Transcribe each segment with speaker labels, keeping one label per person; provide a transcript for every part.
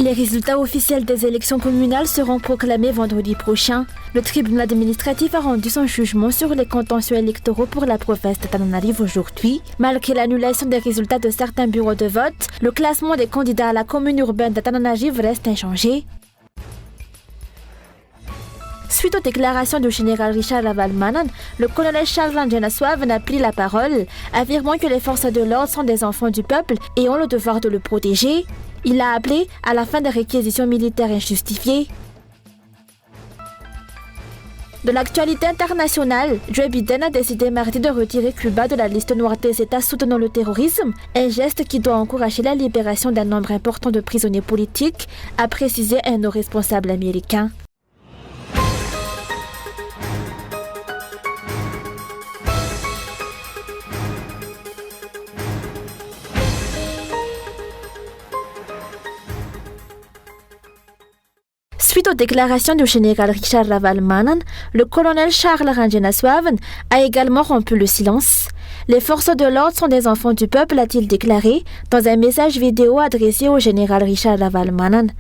Speaker 1: Les résultats officiels des élections communales seront proclamés vendredi prochain. Le tribunal administratif a rendu son jugement sur les contentieux électoraux pour la province d'Antananarivo aujourd'hui. Malgré l'annulation des résultats de certains bureaux de vote, le classement des candidats à la commune urbaine d'Antananarivo reste inchangé. Suite aux déclarations du général Richard Ravalomanana, le colonel Charles Ranjanaswavan a pris la parole, affirmant que les forces de l'ordre sont des enfants du peuple et ont le devoir de le protéger. Il a appelé à la fin des réquisitions militaires injustifiées. De l'actualité internationale, Joe Biden a décidé mardi de retirer Cuba de la liste noire des États soutenant le terrorisme, un geste qui doit encourager la libération d'un nombre important de prisonniers politiques, a précisé un haut responsable américain. Suite aux déclarations du général Richard Ravalomanana, le colonel Charles Ranjanaswavan a également rompu le silence. Les forces de l'ordre sont des enfants du peuple, a-t-il déclaré dans un message vidéo adressé au général Richard Ravalomanana.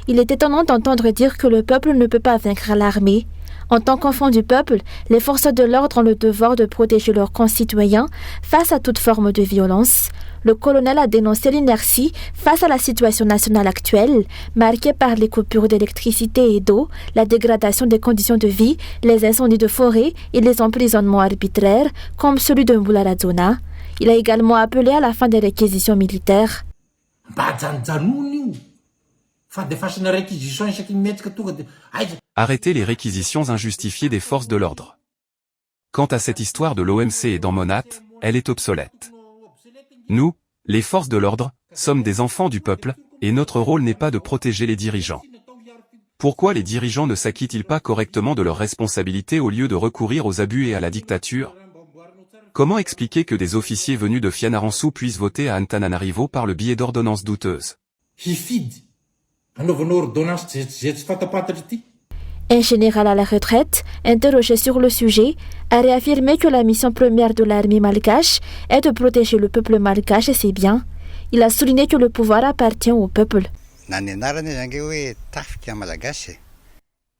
Speaker 1: Il est étonnant d'entendre dire que le peuple ne peut pas vaincre l'armée. En tant qu'enfants du peuple, les forces de l'ordre ont le devoir de protéger leurs concitoyens face à toute forme de violence. Le colonel a dénoncé l'inertie face à la situation nationale actuelle, marquée par les coupures d'électricité et d'eau, la dégradation des conditions de vie, les incendies de forêt et les emprisonnements arbitraires, comme celui de Mbularazona. Il a également appelé à la fin des réquisitions militaires.
Speaker 2: Arrêtez les réquisitions injustifiées des forces de l'ordre. Quant à cette histoire de l'OMC et d'Emmonat, elle est obsolète. Nous, les forces de l'ordre, sommes des enfants du peuple, et notre rôle n'est pas de protéger les dirigeants. Pourquoi les dirigeants ne s'acquittent-ils pas correctement de leurs responsabilités au lieu de recourir aux abus et à la dictature? Comment expliquer que des officiers venus de Fianarantsoa puissent voter à Antananarivo par le biais d'ordonnances douteuses?
Speaker 1: Un général à la retraite, interrogé sur le sujet, a réaffirmé que la mission première de l'armée malgache est de protéger le peuple malgache et ses biens. Il a souligné que le pouvoir appartient au peuple.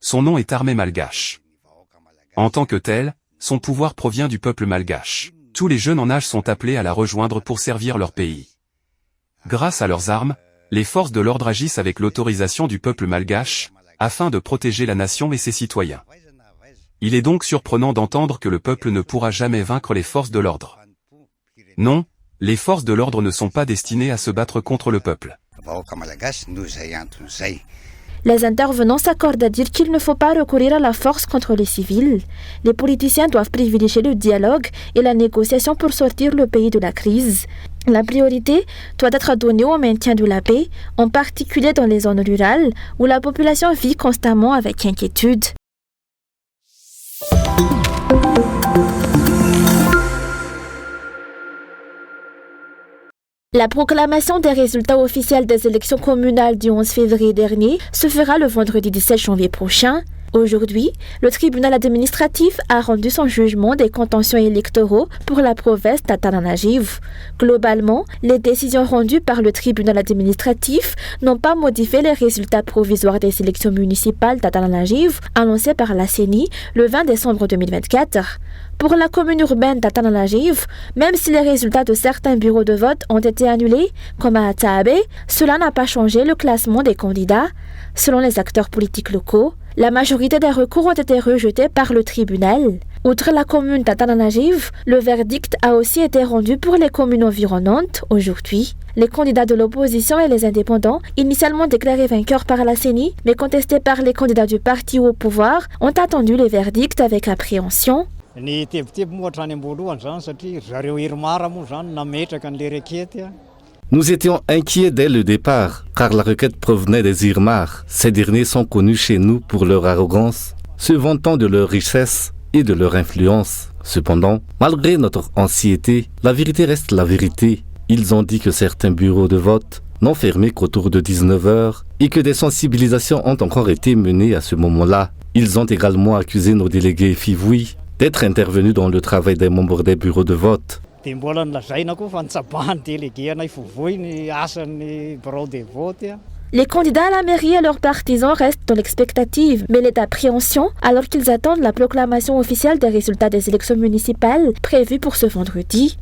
Speaker 2: Son nom est armée malgache. En tant que tel, son pouvoir provient du peuple malgache. Tous les jeunes en âge sont appelés à la rejoindre pour servir leur pays. Grâce à leurs armes, les forces de l'ordre agissent avec l'autorisation du peuple malgache, afin de protéger la nation et ses citoyens. Il est donc surprenant d'entendre que le peuple ne pourra jamais vaincre les forces de l'ordre. Non, les forces de l'ordre ne sont pas destinées à se battre contre le peuple.
Speaker 1: Les intervenants s'accordent à dire qu'il ne faut pas recourir à la force contre les civils. Les politiciens doivent privilégier le dialogue et la négociation pour sortir le pays de la crise. La priorité doit être donnée au maintien de la paix, en particulier dans les zones rurales où la population vit constamment avec inquiétude. La proclamation des résultats officiels des élections communales du 11 février dernier se fera le vendredi 17 janvier prochain. Aujourd'hui, le tribunal administratif a rendu son jugement des contentieux électoraux pour la province d'Antananarivo. Globalement, les décisions rendues par le tribunal administratif n'ont pas modifié les résultats provisoires des élections municipales d'Antananarivo annoncés par la CENI le 20 décembre 2024. Pour la commune urbaine d'Antananarivo, même si les résultats de certains bureaux de vote ont été annulés, comme à Atabe, cela n'a pas changé le classement des candidats. Selon les acteurs politiques locaux, la majorité des recours ont été rejetés par le tribunal. Outre la commune d'Antananarivo, le verdict a aussi été rendu pour les communes environnantes aujourd'hui. Les candidats de l'opposition et les indépendants, initialement déclarés vainqueurs par la CENI, mais contestés par les candidats du parti au pouvoir, ont attendu le verdict avec appréhension.
Speaker 3: Nous étions inquiets dès le départ, car la requête provenait des Irmars. Ces derniers sont connus chez nous pour leur arrogance, se vantant de leur richesse et de leur influence. Cependant, malgré notre anxiété, la vérité reste la vérité. Ils ont dit que certains bureaux de vote n'ont fermé qu'autour de 19h et que des sensibilisations ont encore été menées à ce moment-là. Ils ont également accusé nos délégués Fivui d'être intervenus dans le travail des membres des bureaux de vote.
Speaker 1: Les candidats à la mairie et leurs partisans restent dans l'expectative, mêlés d'appréhension alors qu'ils attendent la proclamation officielle des résultats des élections municipales prévues pour ce vendredi.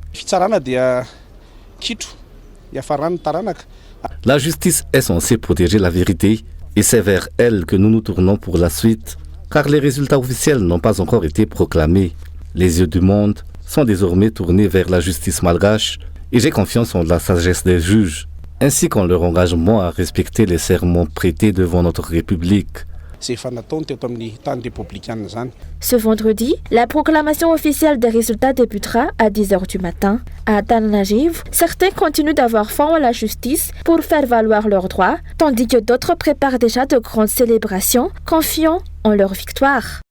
Speaker 3: La justice est censée protéger la vérité et c'est vers elle que nous nous tournons pour la suite, car les résultats officiels n'ont pas encore été proclamés. Les yeux du monde sont désormais tournés vers la justice malgache et j'ai confiance en la sagesse des juges, ainsi qu'en leur engagement à respecter les serments prêtés devant notre République.
Speaker 1: Ce vendredi, la proclamation officielle des résultats débutera à 10h du matin. À Tananarive, certains continuent d'avoir foi en la justice pour faire valoir leurs droits, tandis que d'autres préparent déjà de grandes célébrations, confiant en leur victoire.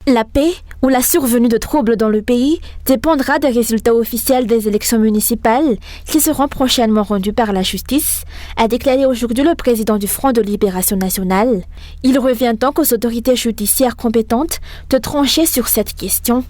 Speaker 1: La paix ou la survenue de troubles dans le pays dépendra des résultats officiels des élections municipales qui seront prochainement rendus par la justice, a déclaré aujourd'hui le président du Front de Libération Nationale. Il revient donc aux autorités judiciaires compétentes de trancher sur cette question.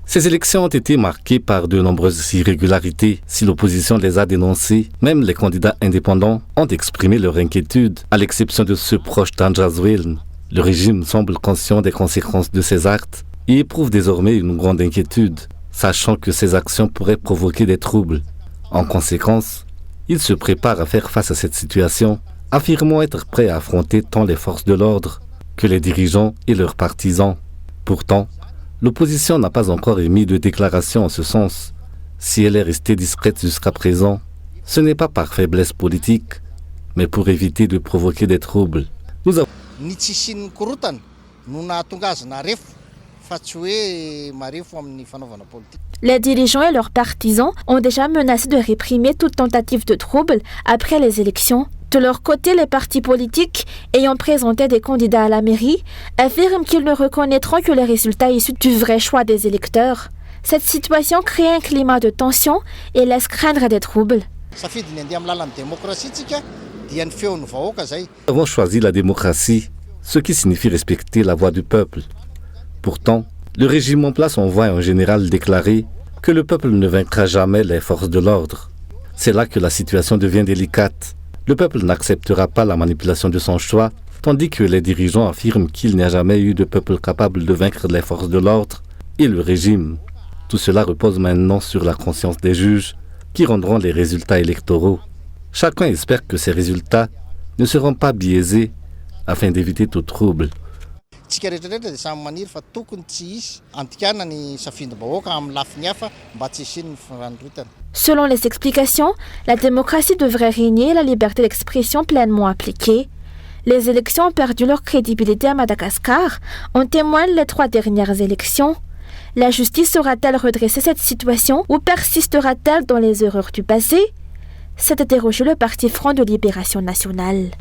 Speaker 3: Ces élections ont été marquées par de nombreuses irrégularités. Si l'opposition les a dénoncées, même les candidats indépendants ont exprimé leur inquiétude, à l'exception de ceux proches d'Andjazwil. Le régime semble conscient des conséquences de ces actes et éprouve désormais une grande inquiétude, sachant que ces actions pourraient provoquer des troubles. En conséquence, il se prépare à faire face à cette situation, affirmant être prêt à affronter tant les forces de l'ordre que les dirigeants et leurs partisans. Pourtant, l'opposition n'a pas encore émis de déclaration en ce sens. Si elle est restée discrète jusqu'à présent, ce n'est pas par faiblesse politique, mais pour éviter de provoquer des troubles. Nous avons
Speaker 1: Les dirigeants et leurs partisans ont déjà menacé de réprimer toute tentative de trouble après les élections. De leur côté, les partis politiques, ayant présenté des candidats à la mairie, affirment qu'ils ne reconnaîtront que les résultats issus du vrai choix des électeurs. Cette situation crée un climat de tension et laisse craindre des troubles.
Speaker 3: Nous avons choisi la démocratie, ce qui signifie respecter la voix du peuple. Pourtant, le régime en place envoie en général déclarer que le peuple ne vaincra jamais les forces de l'ordre. C'est là que la situation devient délicate. Le peuple n'acceptera pas la manipulation de son choix, tandis que les dirigeants affirment qu'il n'y a jamais eu de peuple capable de vaincre les forces de l'ordre et le régime. Tout cela repose maintenant sur la conscience des juges qui rendront les résultats électoraux. Chacun espère que ces résultats ne seront pas biaisés afin d'éviter tout trouble.
Speaker 1: Selon les explications, la démocratie devrait régner et la liberté d'expression pleinement appliquée. Les élections ont perdu leur crédibilité à Madagascar, en témoignent les 3 dernières élections. La justice saura-t-elle redresser cette situation ou persistera-t-elle dans les erreurs du passé ? S'est interrogé le Parti Front de Libération Nationale.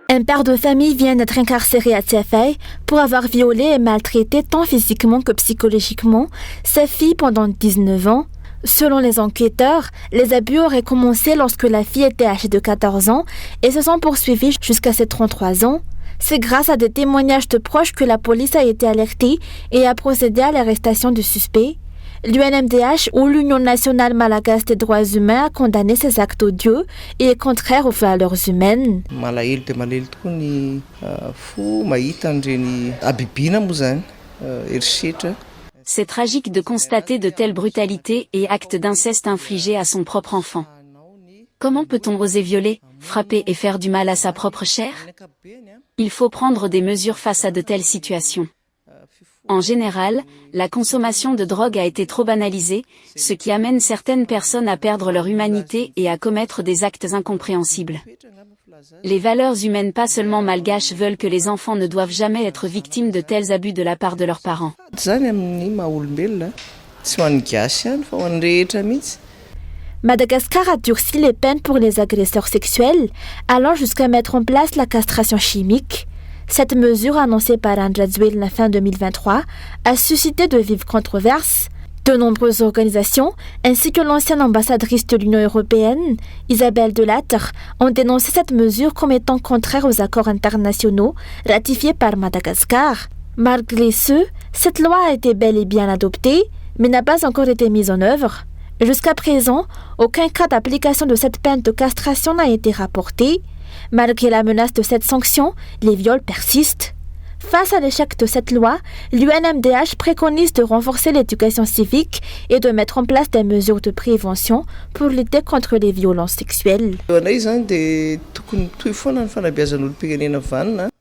Speaker 1: Un père de famille vient d'être incarcéré à Tsefaï pour avoir violé et maltraité tant physiquement que psychologiquement sa fille pendant 19 ans. Selon les enquêteurs, les abus auraient commencé lorsque la fille était âgée de 14 ans et se sont poursuivis jusqu'à ses 33 ans. C'est grâce à des témoignages de proches que la police a été alertée et a procédé à l'arrestation du suspect. L'UNMDH ou l'Union nationale malagasy des droits humains a condamné ces actes odieux et est contraire aux valeurs humaines.
Speaker 4: C'est tragique de constater de telles brutalités et actes d'inceste infligés à son propre enfant. Comment peut-on oser violer, frapper et faire du mal à sa propre chair ? Il faut prendre des mesures face à de telles situations. En général, la consommation de drogue a été trop banalisée, ce qui amène certaines personnes à perdre leur humanité et à commettre des actes incompréhensibles. Les valeurs humaines pas seulement malgaches veulent que les enfants ne doivent jamais être victimes de tels abus de la part de leurs parents.
Speaker 1: Madagascar a durci les peines pour les agresseurs sexuels, allant jusqu'à mettre en place la castration chimique. Cette mesure annoncée par Andjazwil la fin 2023 a suscité de vives controverses. De nombreuses organisations, ainsi que l'ancienne ambassadrice de l'Union européenne, Isabelle Delattre, ont dénoncé cette mesure comme étant contraire aux accords internationaux ratifiés par Madagascar. Malgré ce, cette loi a été bel et bien adoptée, mais n'a pas encore été mise en œuvre. Jusqu'à présent, aucun cas d'application de cette peine de castration n'a été rapporté. Malgré la menace de cette sanction, les viols persistent. Face à l'échec de cette loi, l'UNMDH préconise de renforcer l'éducation civique et de mettre en place des mesures de prévention pour lutter contre les violences sexuelles.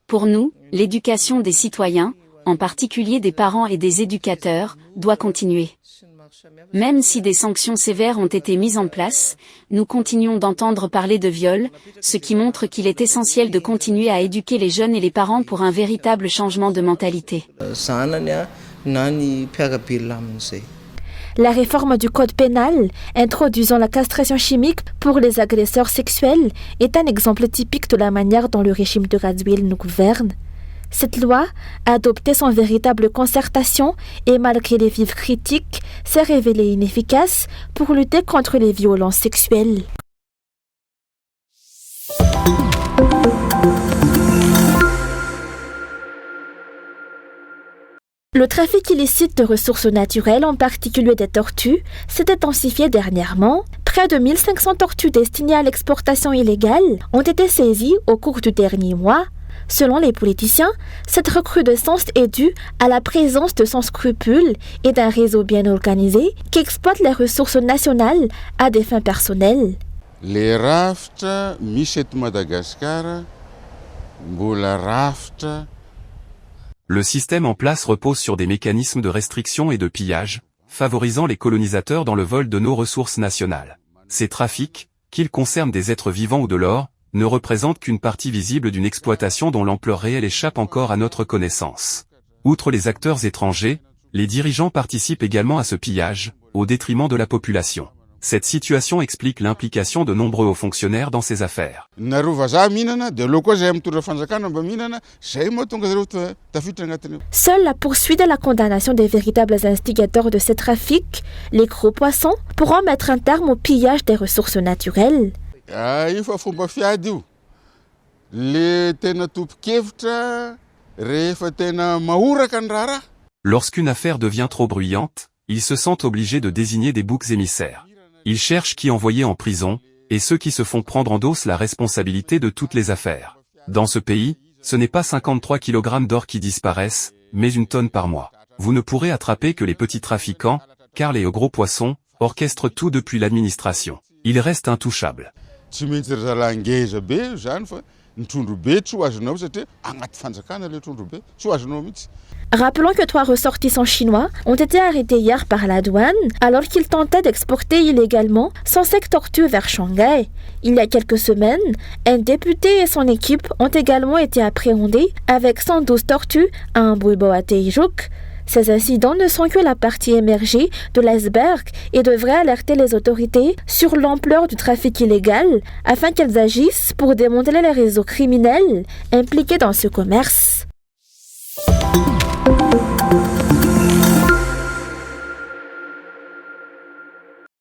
Speaker 4: Pour nous, l'éducation des citoyens, en particulier des parents et des éducateurs, doit continuer. Même si des sanctions sévères ont été mises en place, nous continuons d'entendre parler de viol, ce qui montre qu'il est essentiel de continuer à éduquer les jeunes et les parents pour un véritable changement de mentalité.
Speaker 1: La réforme du code pénal, introduisant la castration chimique pour les agresseurs sexuels, est un exemple typique de la manière dont le régime de Radziwiłł nous gouverne. Cette loi, adoptée sans véritable concertation et malgré les vives critiques, s'est révélée inefficace pour lutter contre les violences sexuelles. Le trafic illicite de ressources naturelles, en particulier des tortues, s'est intensifié dernièrement. Près de 1500 tortues destinées à l'exportation illégale ont été saisies au cours du dernier mois. Selon les politiciens, cette recrudescence est due à la présence de sans-scrupules et d'un réseau bien organisé qui exploite les ressources nationales à des fins personnelles.
Speaker 5: Les rafts Michet Madagascar, Mbola raft.
Speaker 2: Le système en place repose sur des mécanismes de restriction et de pillage, favorisant les colonisateurs dans le vol de nos ressources nationales. Ces trafics, qu'ils concernent des êtres vivants ou de l'or, ne représentent qu'une partie visible d'une exploitation dont l'ampleur réelle échappe encore à notre connaissance. Outre les acteurs étrangers, les dirigeants participent également à ce pillage, au détriment de la population. Cette situation explique l'implication de nombreux hauts fonctionnaires dans ces affaires.
Speaker 1: Seule la poursuite et la condamnation des véritables instigateurs de ces trafics, les gros poissons, pourront mettre un terme au pillage des ressources naturelles.
Speaker 2: Lorsqu'une affaire devient trop bruyante, ils se sentent obligés de désigner des boucs émissaires. Ils cherchent qui envoyer en prison, et ceux qui se font prendre endossent la responsabilité de toutes les affaires. Dans ce pays, ce n'est pas 53 kg d'or qui disparaissent, mais une tonne par mois. Vous ne pourrez attraper que les petits trafiquants, car les gros poissons orchestrent tout depuis l'administration. Ils restent intouchables.
Speaker 1: Rappelons que 3 ressortissants chinois ont été arrêtés hier par la douane alors qu'ils tentaient d'exporter illégalement 105 tortues vers Shanghai. Il y a quelques semaines, un député et son équipe ont également été appréhendés avec 112 tortues à Mboulbo-Ateijouk. Ces incidents ne sont que la partie émergée de l'iceberg et devraient alerter les autorités sur l'ampleur du trafic illégal afin qu'elles agissent pour démanteler les réseaux criminels impliqués dans ce commerce.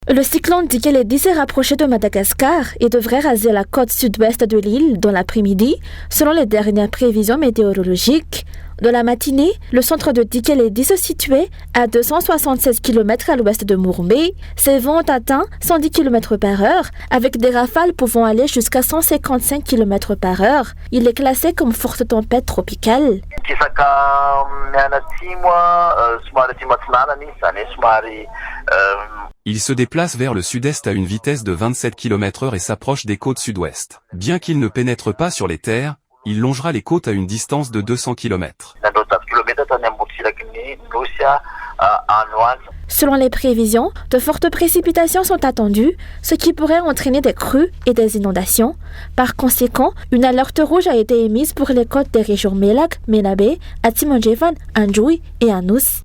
Speaker 1: Le cyclone Dikeledi s'est rapproché de Madagascar et devrait raser la côte sud-ouest de l'île dans l'après-midi, selon les dernières prévisions météorologiques. Dans la matinée, le centre de Dikeledi se situait à 276 km à l'ouest de Mourmé. Ses vents ont atteint 110 km par heure, avec des rafales pouvant aller jusqu'à 155 km par heure. Il est classé comme forte tempête tropicale.
Speaker 2: Il se déplace vers le sud-est à une vitesse de 27 km/h et s'approche des côtes sud-ouest. Bien qu'il ne pénètre pas sur les terres, il longera les côtes à une distance de 200 km.
Speaker 1: Selon les prévisions, de fortes précipitations sont attendues, ce qui pourrait entraîner des crues et des inondations. Par conséquent, une alerte rouge a été émise pour les côtes des régions Melak, Menabe, Atimanjefan, Anjoui et Anous.